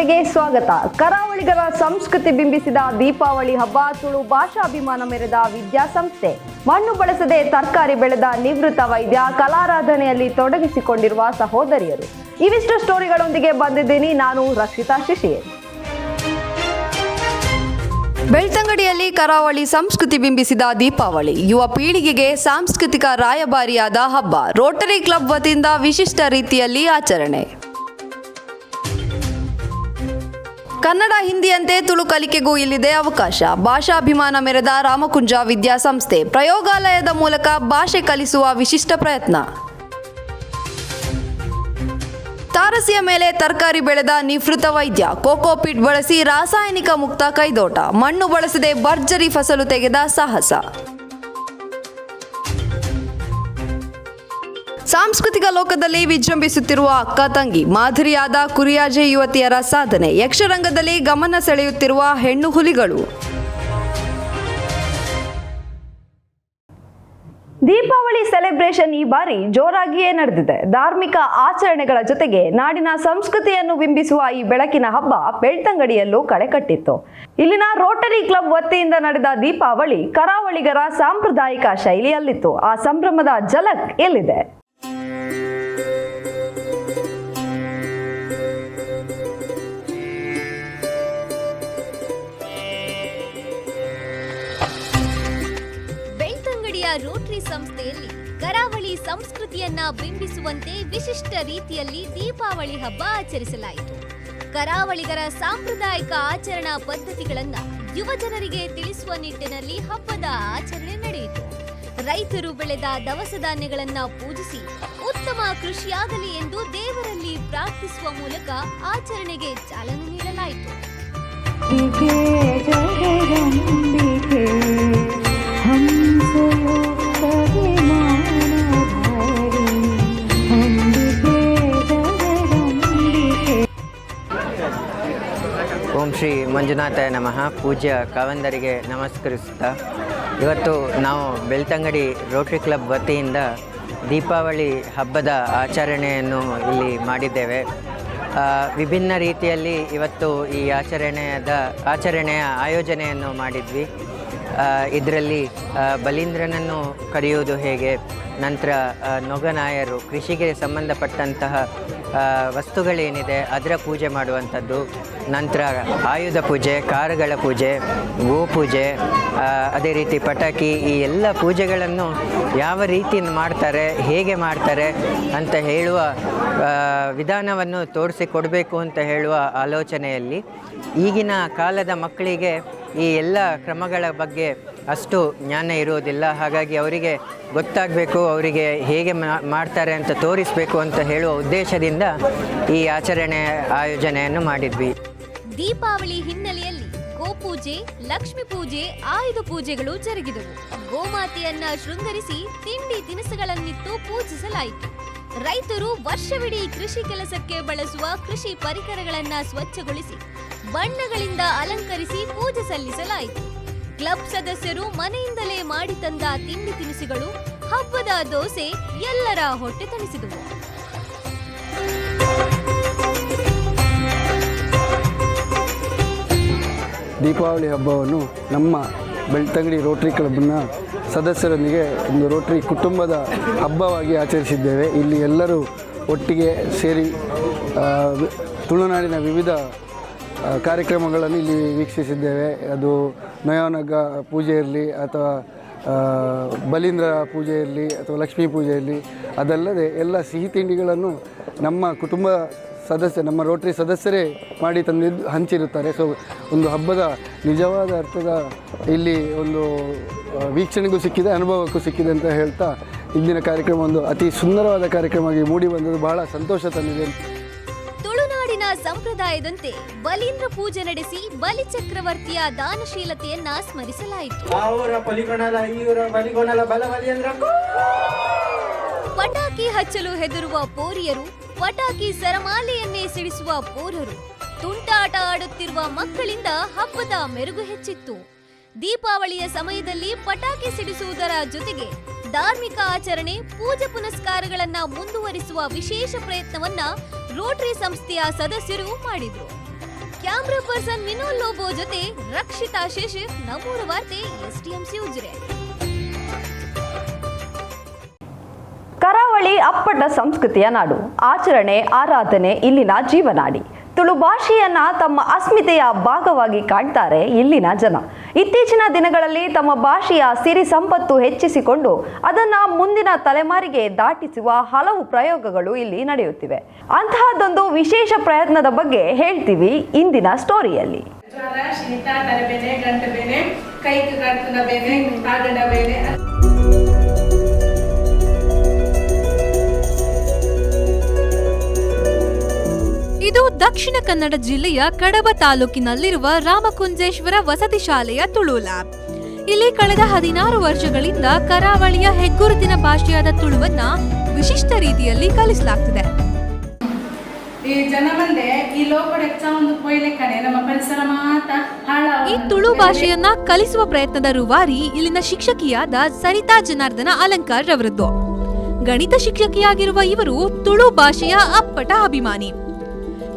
ವಾರ್ತೆಗೆ ಸ್ವಾಗತ. ಕರಾವಳಿಗರ ಸಂಸ್ಕೃತಿ ಬಿಂಬಿಸಿದ ದೀಪಾವಳಿ ಹಬ್ಬ. ತುಳು ಭಾಷಾಭಿಮಾನ ಮೆರೆದ ವಿದ್ಯಾಸಂಸ್ಥೆ. ಮಣ್ಣು ಬಳಸದೆ ತರಕಾರಿ ಬೆಳೆದ ನಿವೃತ್ತ ವೈದ್ಯ. ಕಲಾರಾಧನೆಯಲ್ಲಿ ತೊಡಗಿಸಿಕೊಂಡಿರುವ ಸಹೋದರಿಯರು. ಇವಿಷ್ಟು ಸ್ಟೋರಿಗಳೊಂದಿಗೆ ಬಂದಿದ್ದೀನಿ ನಾನು ರಕ್ಷಿತಾ ಶಿಶಿರ್. ಬೆಳ್ತಂಗಡಿಯಲ್ಲಿ ಕರಾವಳಿ ಸಂಸ್ಕೃತಿ ಬಿಂಬಿಸಿದ ದೀಪಾವಳಿ ಯುವ ಪೀಳಿಗೆಗೆ ಸಾಂಸ್ಕೃತಿಕ ರಾಯಭಾರಿಯಾದ ಹಬ್ಬ. ರೋಟರಿ ಕ್ಲಬ್ ವತಿಯಿಂದ ವಿಶಿಷ್ಟ ರೀತಿಯಲ್ಲಿ ಆಚರಣೆ. ಕನ್ನಡ ಹಿಂದಿಯಂತೆ ತುಳು ಕಲಿಕೆಗೂ ಇಲ್ಲಿದೆ ಅವಕಾಶ. ಭಾಷಾಭಿಮಾನ ಮೆರೆದ ರಾಮಕುಂಜ ವಿದ್ಯಾಸಂಸ್ಥೆ. ಪ್ರಯೋಗಾಲಯದ ಮೂಲಕ ಭಾಷೆ ಕಲಿಸುವ ವಿಶಿಷ್ಟ ಪ್ರಯತ್ನ. ತಾರಸಿಯ ಮೇಲೆ ತರಕಾರಿ ಬೆಳೆದ ನಿವೃತ್ತ ವೈದ್ಯ. ಕೋಕೋಪೀಟ್ ಬಳಸಿ ರಾಸಾಯನಿಕ ಮುಕ್ತ ಕೈದೋಟ. ಮಣ್ಣು ಬಳಸದೆ ಭರ್ಜರಿ ಫಸಲು ತೆಗೆದ ಸಾಹಸ. ಸಾಂಸ್ಕೃತಿಕ ಲೋಕದಲ್ಲಿ ವಿಜೃಂಭಿಸುತ್ತಿರುವ ಅಕ್ಕ ತಂಗಿ. ಮಾದರಿಯಾದ ಕುರಿಯಾಜೆ ಯುವತಿಯರ ಸಾಧನೆ. ಯಕ್ಷರಂಗದಲ್ಲಿ ಗಮನ ಸೆಳೆಯುತ್ತಿರುವ ಹೆಣ್ಣು ಹುಲಿಗಳು. ದೀಪಾವಳಿ ಸೆಲೆಬ್ರೇಷನ್ ಈ ಬಾರಿ ಜೋರಾಗಿಯೇ ನಡೆದಿದೆ. ಧಾರ್ಮಿಕ ಆಚರಣೆಗಳ ಜೊತೆಗೆ ನಾಡಿನ ಸಂಸ್ಕೃತಿಯನ್ನು ಬಿಂಬಿಸುವ ಈ ಬೆಳಕಿನ ಹಬ್ಬ ಬೆಳ್ತಂಗಡಿಯಲ್ಲೂ ಕಳೆ ಕಟ್ಟಿತ್ತು. ಇಲ್ಲಿನ ರೋಟರಿ ಕ್ಲಬ್ ವತಿಯಿಂದ ನಡೆದ ದೀಪಾವಳಿ ಕರಾವಳಿಗರ ಸಾಂಪ್ರದಾಯಿಕ ಶೈಲಿಯಲ್ಲಿತ್ತು. ಆ ಸಂಭ್ರಮದ ಝಲಕ್ ಎಲ್ಲಿದೆ? ರೋಟರಿ ಸಂಸ್ಥೆಯಲ್ಲಿ ಕರಾವಳಿ ಸಂಸ್ಕೃತಿಯನ್ನ ಬಿಂಬಿಸುವಂತೆ ವಿಶಿಷ್ಟ ರೀತಿಯಲ್ಲಿ ದೀಪಾವಳಿ ಹಬ್ಬ ಆಚರಿಸಲಾಯಿತು. ಕರಾವಳಿಗರ ಸಾಂಪ್ರದಾಯಿಕ ಆಚರಣಾ ಪದ್ಧತಿಗಳನ್ನ ಯುವ ಜನರಿಗೆ ತಿಳಿಸುವ ನಿಟ್ಟಿನಲ್ಲಿ ಹಬ್ಬದ ಆಚರಣೆ ನಡೆಯಿತು. ರೈತರು ಬೆಳೆದ ದವಸ ಧಾನ್ಯಗಳನ್ನ ಪೂಜಿಸಿ ಉತ್ತಮ ಕೃಷಿಯಾಗಲಿ ಎಂದು ದೇವರಲ್ಲಿ ಪ್ರಾರ್ಥಿಸುವ ಮೂಲಕ ಆಚರಣೆಗೆ ಚಾಲನೆ ನೀಡಲಾಯಿತು. ಓಂ ಶ್ರೀ ಮಂಜುನಾಥಾಯ ನಮಃ. ಪೂಜ್ಯ ಕಾವಂದರಿಗೆ ನಮಸ್ಕರಿಸುತ್ತಾ ಇವತ್ತು ನಾವು ಬೆಳ್ತಂಗಡಿ ರೋಟರಿ ಕ್ಲಬ್ ವತಿಯಿಂದ ದೀಪಾವಳಿ ಹಬ್ಬದ ಆಚರಣೆಯನ್ನು ಇಲ್ಲಿ ಮಾಡಿದ್ದೇವೆ. ವಿಭಿನ್ನ ರೀತಿಯಲ್ಲಿ ಇವತ್ತು ಈ ಆಚರಣೆಯ ಆಯೋಜನೆಯನ್ನು ಮಾಡಿದ್ವಿ. ಇದರಲ್ಲಿ ಬಲೀಂದ್ರನನ್ನು ಕರೆಯುವುದು ಹೇಗೆ, ನಂತರ ನೊಗನಾಯರು ಕೃಷಿಗೆ ಸಂಬಂಧಪಟ್ಟಂತಹ ವಸ್ತುಗಳೇನಿದೆ ಅದರ ಪೂಜೆ ಮಾಡುವಂಥದ್ದು, ನಂತರ ಆಯುಧ ಪೂಜೆ, ಕಾರುಗಳ ಪೂಜೆ, ಗೋಪೂಜೆ, ಅದೇ ರೀತಿ ಪಟಾಕಿ, ಈ ಎಲ್ಲ ಪೂಜೆಗಳನ್ನು ಯಾವ ರೀತಿ ಮಾಡ್ತಾರೆ, ಹೇಗೆ ಮಾಡ್ತಾರೆ ಅಂತ ಹೇಳುವ ವಿಧಾನವನ್ನು ತೋರಿಸಿಕೊಡಬೇಕು ಅಂತ ಹೇಳುವ ಆಲೋಚನೆಯಲ್ಲಿ ಈಗಿನ ಕಾಲದ ಮಕ್ಕಳಿಗೆ ಈ ಎಲ್ಲ ಕ್ರಮಗಳ ಬಗ್ಗೆ ಅಷ್ಟು ಜ್ಞಾನ ಇರುವುದಿಲ್ಲ. ಹಾಗಾಗಿ ಅವರಿಗೆ ಗೊತ್ತಾಗಬೇಕು, ಅವರಿಗೆ ಹೇಗೆ ಮಾಡ್ತಾರೆ ಅಂತ ತೋರಿಸಬೇಕು ಅಂತ ಹೇಳುವ ಉದ್ದೇಶದಿಂದ ಈ ಆಯೋಜನೆಯನ್ನು ಮಾಡಿದ್ವಿ. ದೀಪಾವಳಿ ಹಿನ್ನೆಲೆಯಲ್ಲಿ ಗೋಪೂಜೆ, ಲಕ್ಷ್ಮೀ ಪೂಜೆ, ಆಯುಧ ಪೂಜೆಗಳು ಜರುಗಿದವು. ಗೋಮಾತೆಯನ್ನ ಶೃಂಗರಿಸಿ ತಿಂಡಿ ತಿನಿಸುಗಳನ್ನಿತ್ತು ಪೂಜಿಸಲಾಯಿತು. ರೈತರು ವರ್ಷವಿಡೀ ಕೃಷಿ ಕೆಲಸಕ್ಕೆ ಬಳಸುವ ಕೃಷಿ ಪರಿಕರಗಳನ್ನ ಸ್ವಚ್ಛಗೊಳಿಸಿ ಬಣ್ಣಗಳಿಂದ ಅಲಂಕರಿಸಿ ಪೂಜೆ ಸಲ್ಲಿಸಲಾಯಿತು. ಕ್ಲಬ್ ಸದಸ್ಯರು ಮನೆಯಿಂದಲೇ ಮಾಡಿ ತಂದ ತಿಂಡಿ ತಿನಿಸುಗಳು, ಹಬ್ಬದ ದೋಸೆ ಎಲ್ಲರ ಹೊಟ್ಟೆ ತಣಿಸಿದವು. ದೀಪಾವಳಿ ಹಬ್ಬವನ್ನು ನಮ್ಮ ಬೆಳ್ತಂಗಡಿ ರೋಟರಿ ಕ್ಲಬ್ನ ಸದಸ್ಯರೊಂದಿಗೆ ಒಂದು ರೋಟರಿ ಕುಟುಂಬದ ಹಬ್ಬವಾಗಿ ಆಚರಿಸಿದ್ದೇವೆ. ಇಲ್ಲಿ ಎಲ್ಲರೂ ಒಟ್ಟಿಗೆ ಸೇರಿ ತುಳುನಾಡಿನ ವಿವಿಧ ಕಾರ್ಯಕ್ರಮಗಳನ್ನು ಇಲ್ಲಿ ವೀಕ್ಷಿಸಿದ್ದೇವೆ. ಅದು ನಯನಗ ಪೂಜೆ ಇರಲಿ ಅಥವಾ ಬಲೀಂದ್ರ ಪೂಜೆ ಇರಲಿ ಅಥವಾ ಲಕ್ಷ್ಮೀ ಪೂಜೆ ಇರಲಿ, ಅದಲ್ಲದೆ ಎಲ್ಲ ಸಿಹಿ ತಿಂಡಿಗಳನ್ನು ನಮ್ಮ ಕುಟುಂಬ ನಮ್ಮ ರೋಟರಿ ಸದಸ್ಯರೇ ಮಾಡಿ ತಂದಿದ್ದು ಹಂಚಿರುತ್ತಾರೆ. ಸೊ ಒಂದು ಹಬ್ಬದ ನಿಜವಾದ ಅರ್ಥದ ಇಲ್ಲಿ ಒಂದು ವೀಕ್ಷಣೆಗೂ ಸಿಕ್ಕಿದೆ, ಅನುಭವಕ್ಕೂ ಸಿಕ್ಕಿದೆ ಅಂತ ಹೇಳ್ತಾ ಇಂದಿನ ಕಾರ್ಯಕ್ರಮ ಒಂದು ಅತಿ ಸುಂದರವಾದ ಕಾರ್ಯಕ್ರಮವಾಗಿ ಮೂಡಿ ಬಂದದ್ದು ಬಹಳ ಸಂತೋಷ ತಂದಿದೆ. ತುಳುನಾಡಿನ ಸಂಪ್ರದಾಯದಂತೆ ಬಲೀಂದ್ರ ಪೂಜೆ ನಡೆಸಿ ಬಲಿ ಚಕ್ರವರ್ತಿಯ ದಾನಶೀಲತೆಯನ್ನ ಸ್ಮರಿಸಲಾಯಿತು. ಪಟಾಕಿ ಹಚ್ಚಲು ಹೆದರುವ ಪೋರಿಯರು, ಪಟಾಕಿ ಸರಮಾಲೆಯನ್ನೇ ಸಿಡಿಸುವ ಪೋರರು, ತುಂಟಾಟ ಆಡುತ್ತಿರುವ ಮಕ್ಕಳಿಂದ ಹಬ್ಬದ ಮೆರುಗು ಹೆಚ್ಚಿತ್ತು. ದೀಪಾವಳಿಯ ಸಮಯದಲ್ಲಿ ಪಟಾಕಿ ಸಿಡಿಸುವುದರ ಜೊತೆಗೆ ಧಾರ್ಮಿಕ ಆಚರಣೆ, ಪೂಜೆ ಪುನಸ್ಕಾರಗಳನ್ನ ಮುಂದುವರಿಸುವ ವಿಶೇಷ ಪ್ರಯತ್ನವನ್ನ ರೋಟರಿ ಸಂಸ್ಥೆಯ ಸದಸ್ಯರು ಮಾಡಿದ್ರು. ಕ್ಯಾಮ್ರಾ ಪರ್ಸನ್ ವಿನೋದ್ ಲೋಬೋ ಜೊತೆ ರಕ್ಷಿತಾ ಶೇಷರ್, ನಮ್ಮೂರ ವಾರ್ತೆ, STMC ಉಜಿರೆ. ಕರಾವಳಿ ಅಪ್ಪಟ ಸಂಸ್ಕೃತಿಯ ನಾಡು, ಆಚರಣೆ ಆರಾಧನೆ ಇಲ್ಲಿನ ಜೀವನಾಡಿ. ತುಳು ಭಾಷೆಯನ್ನ ತಮ್ಮ ಅಸ್ಮಿತೆಯ ಭಾಗವಾಗಿ ಕಾಣ್ತಾರೆ ಇಲ್ಲಿನ ಜನ. ಇತ್ತೀಚಿನ ದಿನಗಳಲ್ಲಿ ತಮ್ಮ ಭಾಷೆಯ ಸಿರಿ ಸಂಪತ್ತು ಹೆಚ್ಚಿಸಿಕೊಂಡು ಅದನ್ನ ಮುಂದಿನ ತಲೆಮಾರಿಗೆ ದಾಟಿಸುವ ಹಲವು ಪ್ರಯೋಗಗಳು ಇಲ್ಲಿ ನಡೆಯುತ್ತಿವೆ. ಅಂತಹದ್ದೊಂದು ವಿಶೇಷ ಪ್ರಯತ್ನದ ಬಗ್ಗೆ ಹೇಳ್ತೀವಿ ಇಂದಿನ ಸ್ಟೋರಿಯಲ್ಲಿ. ಜ್ವರ, ಶೀತ, ತಲೆಬೇನೆ, ಗಂಟು ಬೇನೆ, ಕೈಗೆ ಗಂಟನ ಬೇನೆ, ಕಾಗಡ ಬೇನೆ. ಇದು ದಕ್ಷಿಣ ಕನ್ನಡ ಜಿಲ್ಲೆಯ ಕಡಬ ತಾಲೂಕಿನಲ್ಲಿರುವ ರಾಮಕುಂಜೇಶ್ವರ ವಸತಿ ಶಾಲೆಯ ತುಳು ಲ್ಯಾಬ್. ಇಲ್ಲಿ ಕಳೆದ 16 ವರ್ಷಗಳಿಂದ ಕರಾವಳಿಯ ಹೆಗ್ಗುರುತಿನ ಭಾಷೆಯಾದ ತುಳುವನ್ನ ವಿಶಿಷ್ಟ ರೀತಿಯಲ್ಲಿ ಕಲಿಸಲಾಗ್ತಿದೆ. ಈ ಜನ ಬಂದೆ ಈ ಲೋಕದ ಒಂದು ಕೊಯ್ಲೆಕ್ಕನೆ ನಮ್ಮ ಪರಿಸರ ಮಾತ ಈ ತುಳು ಭಾಷೆಯನ್ನ ಕಲಿಸುವ ಪ್ರಯತ್ನದ ರೂವಾರಿ ಇಲ್ಲಿನ ಶಿಕ್ಷಕಿಯಾದ ಸರಿತಾ ಜನಾರ್ದನ ಅಲಂಕಾರ್ ರವರದ್ದು. ಗಣಿತ ಶಿಕ್ಷಕಿಯಾಗಿರುವ ಇವರು ತುಳು ಭಾಷೆಯ ಅಪ್ಪಟ ಅಭಿಮಾನಿ.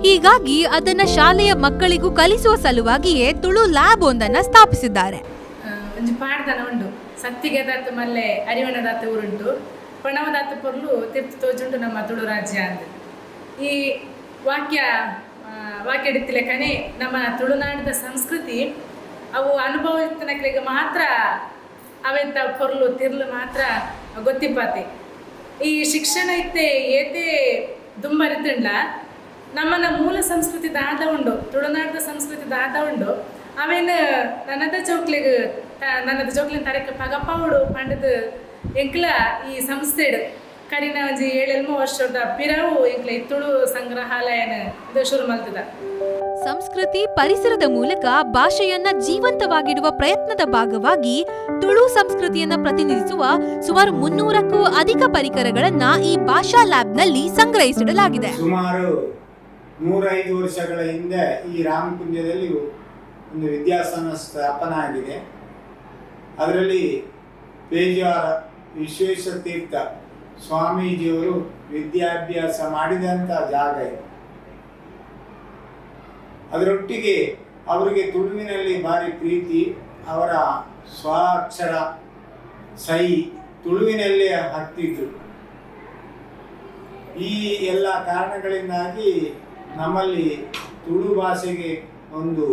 ಹೀಗಾಗಿ ಅದನ್ನ ಶಾಲೆಯ ಮಕ್ಕಳಿಗೂ ಕಲಿಸುವ ಸಲುವಾಗಿಯೇ ತುಳು ಲ್ಯಾಬ್ ಒಂದನ್ನ ಸ್ಥಾಪಿಸಿದ್ದಾರೆ. ಒಂದು ಪಾಡ್ದನ ಉಂಟು, ಸತ್ತಿಗೆ ದಾತು ಮಲ್ಲೆ ಅರಿವಣ ದಾತು ಊರುಂಟು, ಪಣವ ದಾತು ಪೊರ್ಲು ತಿರ್ತು ತೋಜುಂಟು ನಮ್ಮ ತುಳು ರಾಜ್ಯ ಅಂತ. ಈ ವಾಕ್ಯ ಹಿಡಿತಿಲೆ ಕಣೆ ನಮ್ಮ ತುಳುನಾಡಿನ ಸಂಸ್ಕೃತಿ ಅವು ಅನುಭವಿಸ್ತನಕ್ಕೆ ಮಾತ್ರ ಅವೆಂತ ಪೊರ್ಲು ತಿರ್ಲು ಮಾತ್ರ ಗೊತ್ತಿಪ್ಪಾತಿ. ಈ ಶಿಕ್ಷಣ ಇತ್ತೆ ಏತೆ ದುಂಬರಿತಿಂಡ ನಮ್ಮನ್ನ ಮೂಲ ಸಂಸ್ಕೃತಿ ದಾದ ಉಂಡು, ತುಳುನಾಡಿನ ಸಂಸ್ಕೃತಿ ದಾದ ಉಂಡು. ಅವೇನು ನನ್ನದ ಜೋಕ್ಲಿನ ತರಕ್ಕೆ ಪಗಪ್ಪವಡು ಪಂಡದ ಎಂಕ್ಲ ಈ ಸಂಸ್ಥೆಡು ಕರಿನ ಒಂಜಿ 7 ವರ್ಷದ ಪಿರವು ಎಂಕ್ಲ ಈ ತುಳು ಸಂಗ್ರಹಾಲಯನ ಇದು ಶುರು ಮಾಡ್ತದ. ಸಂಸ್ಕೃತಿ ಪರಿಸರದ ಮೂಲಕ ಭಾಷೆಯನ್ನ ಜೀವಂತವಾಗಿಡುವ ಪ್ರಯತ್ನದ ಭಾಗವಾಗಿ ತುಳು ಸಂಸ್ಕೃತಿಯನ್ನ ಪ್ರತಿನಿಧಿಸುವ ಸುಮಾರು 300ಕ್ಕೂ ಅಧಿಕ ಪರಿಕರಗಳನ್ನ ಈ ಭಾಷಾ ಲ್ಯಾಬ್ನಲ್ಲಿ ಸಂಗ್ರಹಿಸಿಡಲಾಗಿದೆ. ಸುಮಾರು 105 ವರ್ಷಗಳ ಹಿಂದೆ ಈ ರಾಮಕುಂಜದಲ್ಲಿ ಒಂದು ವಿದ್ಯಾಸಂಸ್ಥೆ ಸ್ಥಾಪನೆ ಆಗಿದೆ. ಅದರಲ್ಲಿ ಪೇಜಾರ ವಿಶ್ವೇಶತೀರ್ಥ ಸ್ವಾಮೀಜಿಯವರು ವಿದ್ಯಾಭ್ಯಾಸ ಮಾಡಿದಂಥ ಜಾಗ ಇದು. ಅದರೊಟ್ಟಿಗೆ ಅವರಿಗೆ ತುಳುವಿನಲ್ಲಿ ಭಾರಿ ಪ್ರೀತಿ, ಅವರ ಸ್ವಾಕ್ಷರ ಸಹಿ ತುಳುವಿನಲ್ಲೇ ಹತ್ತಿದ್ರು. ಈ ಎಲ್ಲ ಕಾರಣಗಳಿಂದಾಗಿ ನಮ್ಮಲ್ಲಿ ತುಳು ಭಾಷೆಗೆ ಒಂದು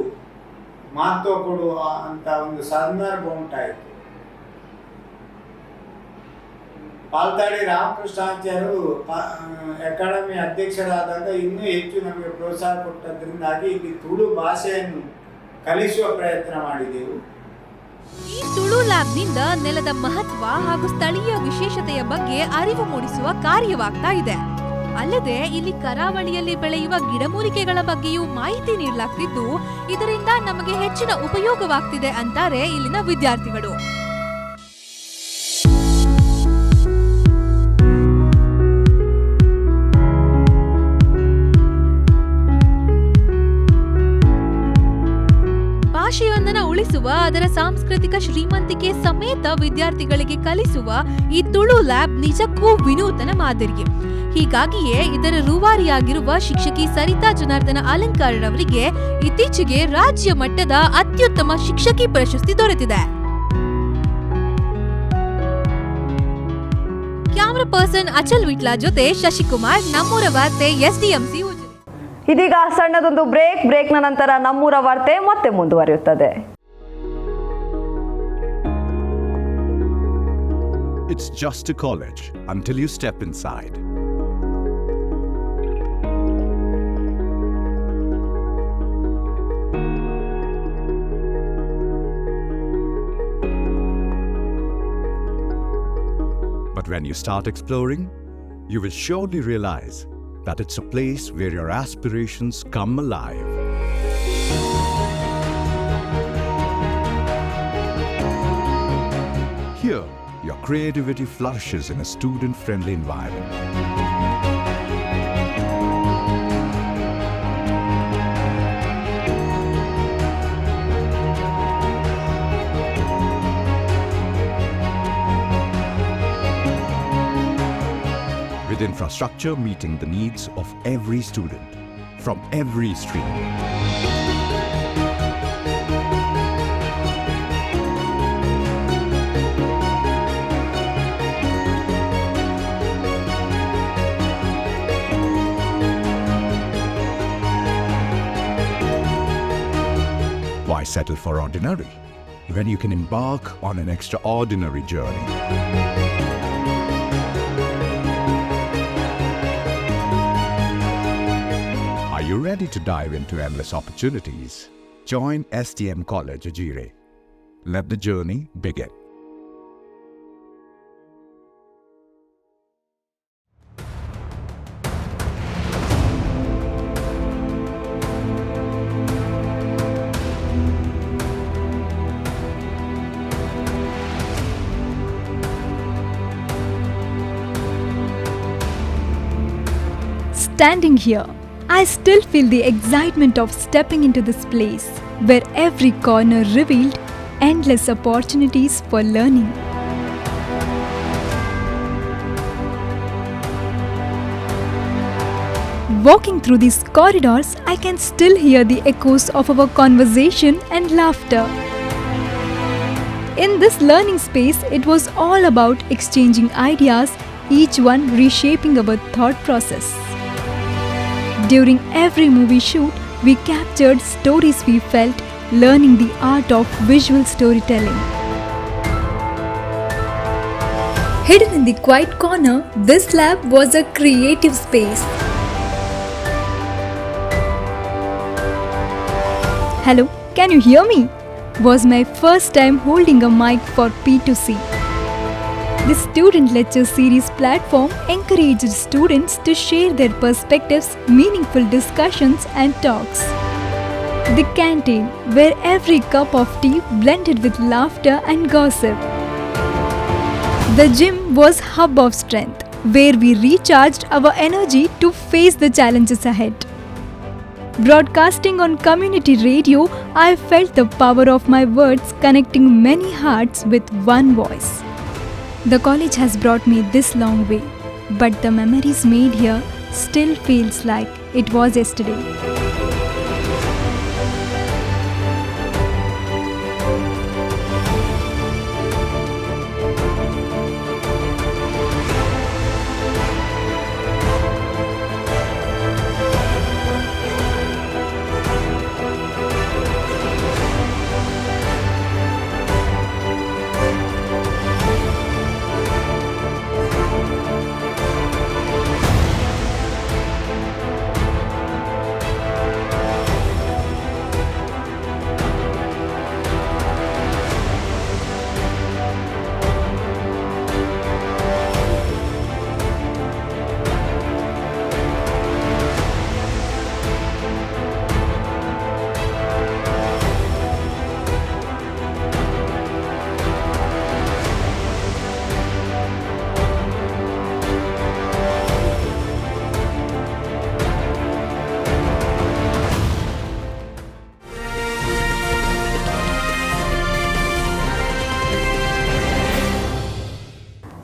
ಮಹತ್ವ ಕೊಡುವ ಅಂತ ಒಂದು ಸಂದರ್ಭ ಉಂಟಾಯಿತು. ಪಾಲ್ತಾಡಿ ರಾಮಕೃಷ್ಣಾಚಾರ್ಯರು ಅಕಾಡೆಮಿ ಅಧ್ಯಕ್ಷರಾದಾಗ ಇನ್ನೂ ಹೆಚ್ಚು ನಮಗೆ ಪ್ರೋತ್ಸಾಹ ಕೊಟ್ಟದ್ರಿಂದಾಗಿ ಇಲ್ಲಿ ತುಳು ಭಾಷೆಯನ್ನು ಕಲಿಸುವ ಪ್ರಯತ್ನ ಮಾಡಿದೆವು. ಈ ತುಳು ಲ್ಯಾಬ್ನಿಂದ ನೆಲದ ಮಹತ್ವ ಹಾಗೂ ಸ್ಥಳೀಯ ವಿಶೇಷತೆಯ ಬಗ್ಗೆ ಅರಿವು ಮೂಡಿಸುವ ಕಾರ್ಯವಾಗ್ತಾ ಇದೆ. ಅಲ್ಲದೆ ಇಲ್ಲಿ ಕರಾವಳಿಯಲ್ಲಿ ಬೆಳೆಯುವ ಗಿಡಮೂಲಿಕೆಗಳ ಬಗ್ಗೆಯೂ ಮಾಹಿತಿ ನೀಡಲಾಗ್ತಿದ್ದು, ಇದರಿಂದ ನಮಗೆ ಹೆಚ್ಚಿನ ಉಪಯೋಗವಾಗ್ತಿದೆ ಅಂತಾರೆ ಇಲ್ಲಿನ ವಿದ್ಯಾರ್ಥಿಗಳು. ಭಾಷೆಯೊಂದನ್ನು ಉಳಿಸುವ, ಅದರ ಸಾಂಸ್ಕೃತಿಕ ಶ್ರೀಮಂತಿಕೆ ಸಮೇತ ವಿದ್ಯಾರ್ಥಿಗಳಿಗೆ ಕಲಿಸುವ ಈ ತುಳು ಲ್ಯಾಬ್ ನಿಜಕ್ಕೂ ವಿನೂತನ ಮಾದರಿ. ಹೀಗಾಗಿಯೇ ಇದರ ರೂವಾರಿಯಾಗಿರುವ ಶಿಕ್ಷಕಿ ಸರಿತಾ ಜನಾರ್ದನ ಅಲಂಕಾರ್ ಅವರಿಗೆ ಇತ್ತೀಚೆಗೆ ರಾಜ್ಯ ಮಟ್ಟದ ಅತ್ಯುತ್ತಮ ಶಿಕ್ಷಕಿ ಪ್ರಶಸ್ತಿ ದೊರೆತಿದೆ. ಕ್ಯಾಮರಾ ಪರ್ಸನ್ ಅಚಲ್ ವಿಟ್ಲಾ ಜೊತೆ ಶಶಿಕುಮಾರ್, ನಮ್ಮೂರ ವಾರ್ತೆ, SDMC. ಇದೀಗ ಸಣ್ಣದೊಂದು ಬ್ರೇಕ್ನ ನಂತರ ನಮ್ಮೂರ ವಾರ್ತೆ ಮತ್ತೆ ಮುಂದುವರಿಯುತ್ತದೆ. It's just a college until you step inside. But when you start exploring, you will surely realize that it's a place where your aspirations come alive. Here, your creativity flourishes in a student-friendly environment. With infrastructure meeting the needs of every student, from every stream. Why settle for ordinary when you can embark on an extraordinary journey? Are you ready to dive into endless opportunities? Join STM College Ajire. Let the journey begin. Standing here, I still feel the excitement of stepping into this place where every corner revealed endless opportunities for learning. Walking through these corridors, I can still hear the echoes of our conversation and laughter. In this learning space, it was all about exchanging ideas, each one reshaping our thought process. During every movie shoot, we captured stories we felt, learning the art of visual storytelling. Hidden in the quiet corner, this lab was a creative space. Hello, can you hear me? Was my first time holding a mic for P2C. The Student Lecture Series platform encouraged students to share their perspectives, meaningful discussions and talks. The canteen, where every cup of tea blended with laughter and gossip. The gym was hub of strength, where we recharged our energy to face the challenges ahead. Broadcasting on community radio, I felt the power of my words connecting many hearts with one voice. The college has brought me this long way, but the memories made here still feels like it was yesterday.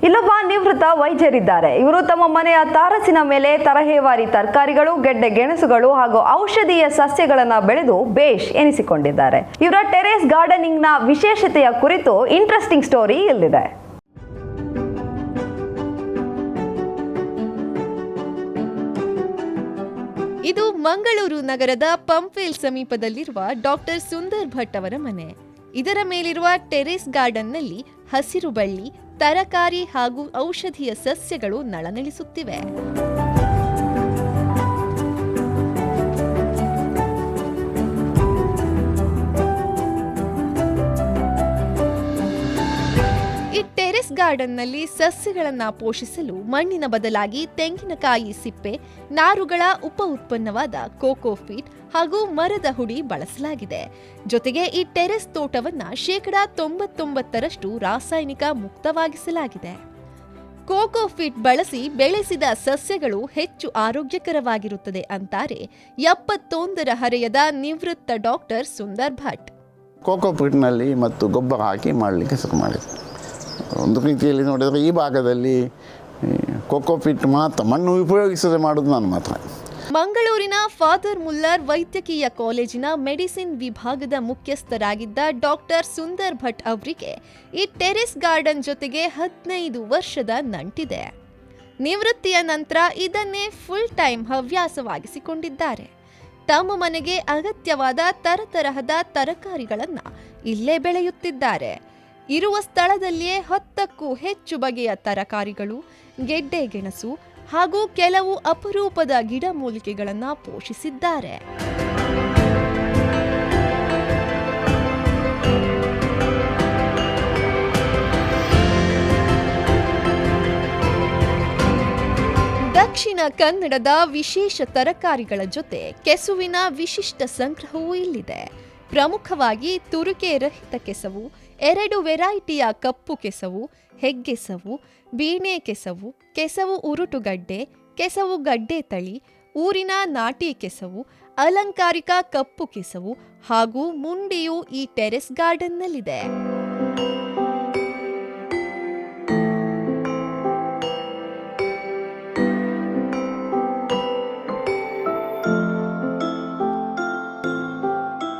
ಇಲ್ಲೊಬ್ಬ ನಿವೃತ್ತ ವೈದ್ಯರಿದ್ದಾರೆ. ಇವರು ತಮ್ಮ ಮನೆಯ ತಾರಸಿನ ಮೇಲೆ ತರಹೇವಾರಿ ತರಕಾರಿಗಳು, ಗೆಡ್ಡೆ ಗೆಣಸುಗಳು ಹಾಗೂ ಔಷಧೀಯ ಸಸ್ಯಗಳನ್ನು ಬೆಳೆದು ಬೇಷ್ ಎನಿಸಿಕೊಂಡಿದ್ದಾರೆ. ಇವರ ಟೆರೇಸ್ ಗಾರ್ಡನಿಂಗ್ನ ವಿಶೇಷತೆಯ ಕುರಿತು ಇಂಟ್ರೆಸ್ಟಿಂಗ್ ಸ್ಟೋರಿ ಇಲ್ಲಿದೆ. ಇದು ಮಂಗಳೂರು ನಗರದ ಪಂಪ್ವೆಲ್ ಸಮೀಪದಲ್ಲಿರುವ ಡಾಕ್ಟರ್ ಸುಂದರ್ ಭಟ್ ಅವರ ಮನೆ. ಇದರ ಮೇಲಿರುವ ಟೆರೇಸ್ ಗಾರ್ಡನ್ನಲ್ಲಿ ಹಸಿರು ಬಳ್ಳಿ, ತರಕಾರಿ ಹಾಗೂ ಔಷಧೀಯ ಸಸ್ಯಗಳು ನಳನಳಿಸುತ್ತಿವೆ. ಈ ಟೆರೆಸ್ ಗಾರ್ಡನ್ನಲ್ಲಿ ಸಸ್ಯಗಳನ್ನು ಪೋಷಿಸಲು ಮಣ್ಣಿನ ಬದಲಾಗಿ ತೆಂಗಿನಕಾಯಿ ಸಿಪ್ಪೆ, ನಾರುಗಳ ಉಪ ಉತ್ಪನ್ನವಾದ ಕೋಕೋಫೀಟ್ ಹಾಗೂ ಮರದ ಹುಡಿ ಬಳಸಲಾಗಿದೆ. ಜೊತೆಗೆ ಈ ಟೆರೆಸ್ ತೋಟವನ್ನ 99% ರಾಸಾಯನಿಕ ಮುಕ್ತವಾಗಿಸಲಾಗಿದೆ. ಕೋಕೋಫೀಟ್ ಬಳಸಿ ಬೆಳೆಸಿದ ಸಸ್ಯಗಳು ಹೆಚ್ಚು ಆರೋಗ್ಯಕರವಾಗಿರುತ್ತದೆ ಅಂತಾರೆ 71ರ ಹರೆಯದ ನಿವೃತ್ತ ಡಾಕ್ಟರ್ ಸುಂದರ್ ಭಟ್. ಕೋಕೋಫೀಟ್ನಲ್ಲಿ ಮತ್ತು ಗೊಬ್ಬರ ಹಾಕಿ ಮಾಡಲಿಕ್ಕೆ ಶುರು ಮಾಡಿದೆ. ಒಂದು ರೀತಿಯಲ್ಲಿ ನೋಡಿದರೆ ಈ ಭಾಗದಲ್ಲಿ ಕೋಕೋಫೀಟ್ ಮಾತ್ರ, ಮಣ್ಣು ಉಪಯೋಗಿಸದೆ ಮಾಡೋದು ನಾನು ಮಾತ್ರ. ಮಂಗಳೂರಿನ ಫಾದರ್ ಮುಲ್ಲರ್ ವೈದ್ಯಕೀಯ ಕಾಲೇಜಿನ ಮೆಡಿಸಿನ್ ವಿಭಾಗದ ಮುಖ್ಯಸ್ಥರಾಗಿದ್ದ ಡಾಕ್ಟರ್ ಸುಂದರ್ ಭಟ್ ಅವರಿಗೆ ಈ ಟೆರೆಸ್ ಗಾರ್ಡನ್ ಜೊತೆಗೆ 15 ವರ್ಷದ ನಂಟಿದೆ. ನಿವೃತ್ತಿಯ ನಂತರ ಇದನ್ನೇ ಫುಲ್ ಟೈಮ್ ಹವ್ಯಾಸವಾಗಿಸಿಕೊಂಡಿದ್ದಾರೆ. ತಮ್ಮ ಮನೆಗೆ ಅಗತ್ಯವಾದ ತರತರಹದ ತರಕಾರಿಗಳನ್ನು ಇಲ್ಲೇ ಬೆಳೆಯುತ್ತಿದ್ದಾರೆ. ಇರುವ ಸ್ಥಳದಲ್ಲಿಯೇ 10ಕ್ಕೂ ಹೆಚ್ಚು ಬಗೆಯ ತರಕಾರಿಗಳು, ಗೆಡ್ಡೆ ಗೆಣಸು ಹಾಗೂ ಕೆಲವು ಅಪರೂಪದ ಗಿಡಮೂಲಿಕೆಗಳನ್ನು ಪೋಷಿಸಿದ್ದಾರೆ. ದಕ್ಷಿಣ ಕನ್ನಡದ ವಿಶೇಷ ತರಕಾರಿಗಳ ಜೊತೆ ಕೆಸುವಿನ ವಿಶಿಷ್ಟ ಸಂಗ್ರಹವೂ ಇಲ್ಲಿದೆ. ಪ್ರಮುಖವಾಗಿ ತುರಿಕೆ ರಹಿತ ಕೆಸವು, 2 ವೆರೈಟಿಯ ಕಪ್ಪು ಕೆಸವು, ಹೆಗ್ಗೆಸವು, ಬೀಣೆ ಕೆಸವು, ಕೆಸವು ಉರುಟುಗಡ್ಡೆ, ಕೆಸವು ಗಡ್ಡೆ ತಳಿ, ಊರಿನ ನಾಟಿ ಕೆಸವು, ಅಲಂಕಾರಿಕ ಕಪ್ಪು ಕೆಸವು ಹಾಗೂ ಮುಂಡಿಯು ಈ ಟೆರೆಸ್ ಗಾರ್ಡನ್ನಲ್ಲಿದೆ.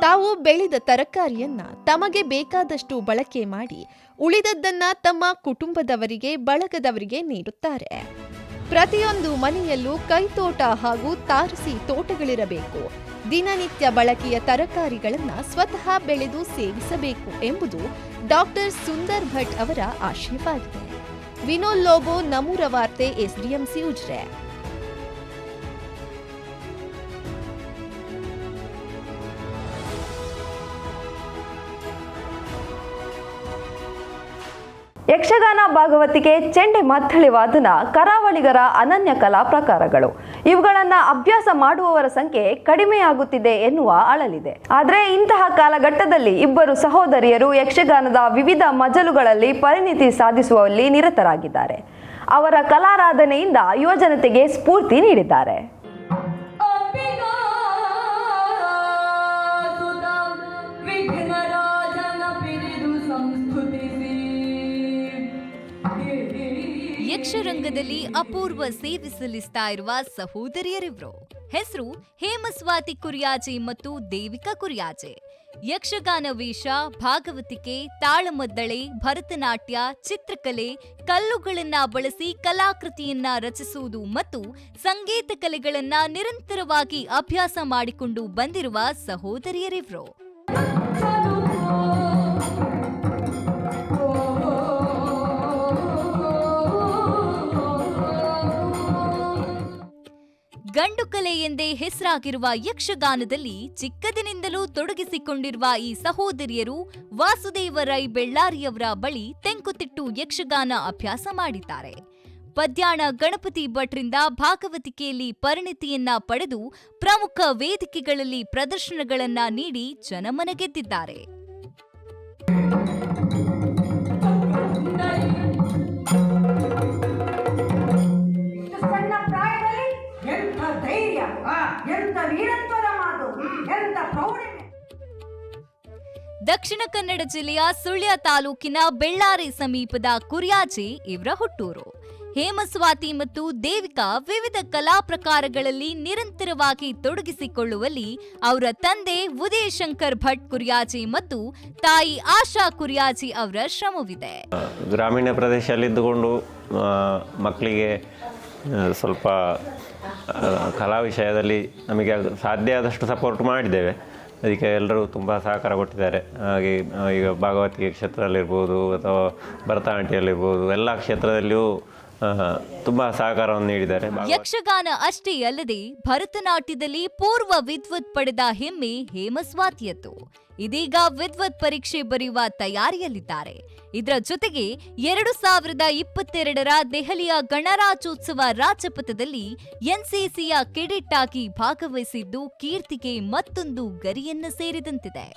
ತಾವು ಬೆಳೆದ ತರಕಾರಿಯನ್ನ ತಮಗೆ ಬೇಕಾದಷ್ಟು ಬಳಕೆ ಮಾಡಿ ಉಳಿದದ್ದನ್ನ ತಮ್ಮ ಕುಟುಂಬದವರಿಗೆ, ಬಳಗದವರಿಗೆ ನೀಡುತ್ತಾರೆ. ಪ್ರತಿಯೊಂದು ಮನೆಯಲ್ಲೂ ಕೈತೋಟ ಹಾಗೂ ತಾರಸಿ ತೋಟಗಳಿರಬೇಕು. ದಿನನಿತ್ಯ ಬಳಕೆಯ ತರಕಾರಿಗಳನ್ನು ಸ್ವತಃ ಬೆಳೆದು ಸೇವಿಸಬೇಕು ಎಂಬುದು ಡಾಕ್ಟರ್ ಸುಂದರ್ ಭಟ್ ಅವರ ಆಶಯವಾಗಿದೆ. ವಿನೋದ್ ಲೋಬೋ, ನಮೂರ ವಾರ್ತೆ, SDMC ಉಜ್ರೆ. ಯಕ್ಷಗಾನ, ಭಾಗವತಿಕೆ, ಚೆಂಡೆ, ಮದ್ದಳೆ ವಾದನ ಕರಾವಳಿಗರ ಅನನ್ಯ ಕಲಾ ಪ್ರಕಾರಗಳು. ಇವುಗಳನ್ನು ಅಭ್ಯಾಸ ಮಾಡುವವರ ಸಂಖ್ಯೆ ಕಡಿಮೆಯಾಗುತ್ತಿದೆ ಎನ್ನುವ ಅಳಲಿದೆ. ಆದರೆ ಇಂತಹ ಕಾಲಘಟ್ಟದಲ್ಲಿ ಇಬ್ಬರು ಸಹೋದರಿಯರು ಯಕ್ಷಗಾನದ ವಿವಿಧ ಮಜಲುಗಳಲ್ಲಿ ಪರಿಣಿತಿ ಸಾಧಿಸುವಲ್ಲಿ ನಿರತರಾಗಿದ್ದಾರೆ. ಅವರ ಕಲಾರಾಧನೆಯಿಂದ ಯುವಜನತೆಗೆ ಸ್ಫೂರ್ತಿ ನೀಡಿದ್ದಾರೆ. ಯಕ್ಷರಂಗದಲ್ಲಿ ಅಪೂರ್ವ ಸೇವೆ ಸಲ್ಲಿಸ್ತಾ ಇರುವ ಸಹೋದರಿಯರಿವ್ರು. ಹೆಸರು ಹೇಮಸ್ವಾತಿ ಕುರಿಯಾಜೆ ಮತ್ತು ದೇವಿಕಾ ಕುರಿಯಾಜೆ. ಯಕ್ಷಗಾನ ವೇಷ, ಭಾಗವತಿಕೆ, ತಾಳಮದ್ದಳೆ, ಭರತನಾಟ್ಯ, ಚಿತ್ರಕಲೆ, ಕಲ್ಲುಗಳನ್ನ ಬಳಸಿ ಕಲಾಕೃತಿಯನ್ನ ರಚಿಸುವುದು ಮತ್ತು ಸಂಗೀತ ಕಲೆಗಳನ್ನ ನಿರಂತರವಾಗಿ ಅಭ್ಯಾಸ ಮಾಡಿಕೊಂಡು ಬಂದಿರುವ ಸಹೋದರಿಯರಿವ್ರು. ಗಂಡು ಕಲೆ ಎಂದೇ ಹೆಸರಾಗಿರುವ ಯಕ್ಷಗಾನದಲ್ಲಿ ಚಿಕ್ಕದಿನಿಂದಲೂ ತೊಡಗಿಸಿಕೊಂಡಿರುವ ಈ ಸಹೋದರಿಯರು ವಾಸುದೇವ ರೈ ಬೆಳ್ಳಾರಿಯವರ ಬಳಿ ತೆಂಕುತಿಟ್ಟು ಯಕ್ಷಗಾನ ಅಭ್ಯಾಸ ಮಾಡಿದ್ದಾರೆ. ಪದ್ಯಾಣ ಗಣಪತಿ ಭಟ್ರಿಂದ ಭಾಗವತಿಕೆಯಲ್ಲಿ ಪರಿಣಿತಿಯನ್ನ ಪಡೆದು ಪ್ರಮುಖ ವೇದಿಕೆಗಳಲ್ಲಿ ಪ್ರದರ್ಶನಗಳನ್ನ ನೀಡಿ ಜನಮನ ಗೆದ್ದಿದ್ದಾರೆ. ದಕ್ಷಿಣ ಕನ್ನಡ ಜಿಲ್ಲೆಯ ಸುಳ್ಯ ತಾಲೂಕಿನ ಬೆಳ್ಳಾರಿ ಸಮೀಪದ ಕುರಿಯಾಜೆ ಇವರ ಹುಟ್ಟೂರು. ಹೇಮಸ್ವಾತಿ ಮತ್ತು ದೇವಿಕಾ ವಿವಿಧ ಕಲಾ ಪ್ರಕಾರಗಳಲ್ಲಿ ನಿರಂತರವಾಗಿ ತೊಡಗಿಸಿಕೊಳ್ಳುವಲ್ಲಿ ಅವರ ತಂದೆ ಉದಯ ಶಂಕರ್ ಭಟ್ ಕುರಿಯಾಜೆ ಮತ್ತು ತಾಯಿ ಆಶಾ ಕುರಿಯಾಜೆ ಅವರ ಶ್ರಮವಿದೆ. ಗ್ರಾಮೀಣ ಪ್ರದೇಶದಲ್ಲಿದ್ದುಕೊಂಡು ಮಕ್ಕಳಿಗೆ ಸ್ವಲ್ಪ ಕಲಾ ವಿಷಯದಲ್ಲಿ ನಮಗೆ ಸಾಧ್ಯ ಆದಷ್ಟು ಸಪೋರ್ಟ್ ಮಾಡಿದ್ದೇವೆ. ಅದಕ್ಕೆ ಎಲ್ಲರೂ ತುಂಬ ಸಹಕಾರ ಕೊಟ್ಟಿದ್ದಾರೆ. ಹಾಗೆ ಈಗ ಭಾಗವತಿಕೆ ಕ್ಷೇತ್ರದಲ್ಲಿರ್ಬೋದು ಅಥವಾ ಭರತನಾಟ್ಯದಲ್ಲಿರ್ಬೋದು ಎಲ್ಲ ಕ್ಷೇತ್ರದಲ್ಲಿಯೂ ತುಂಬ ಸಹಕಾರವನ್ನು ನೀಡಿದ್ದಾರೆ. ಯಕ್ಷಗಾನ ಅಷ್ಟೇ ಅಲ್ಲದೆ ಭರತನಾಟ್ಯದಲ್ಲಿ ಪೂರ್ವ ವಿದ್ವತ್ ಪಡೆದ ಹೆಮ್ಮೆ ಹೇಮಸ್ವಾತಿಯದ್ದು. ಇದೀಗ ವಿದ್ವತ್ ಪರೀಕ್ಷೆ ಬರೆಯುವ ತಯಾರಿಯಲ್ಲಿದ್ದಾರೆ. ಇದರ ಜೊತೆಗೆ 2022ರ ದೆಹಲಿಯ ಗಣರಾಜ್ಯೋತ್ಸವ ರಾಜಪಥದಲ್ಲಿ ಎನ್ಸಿಸಿಯ ಕೆಡೆಟ್ ಆಗಿ ಭಾಗವಹಿಸಿದ್ದು ಕೀರ್ತಿಗೆ ಮತ್ತೊಂದು ಗರಿಯನ್ನು ಸೇರಿದಂತಿದೆ.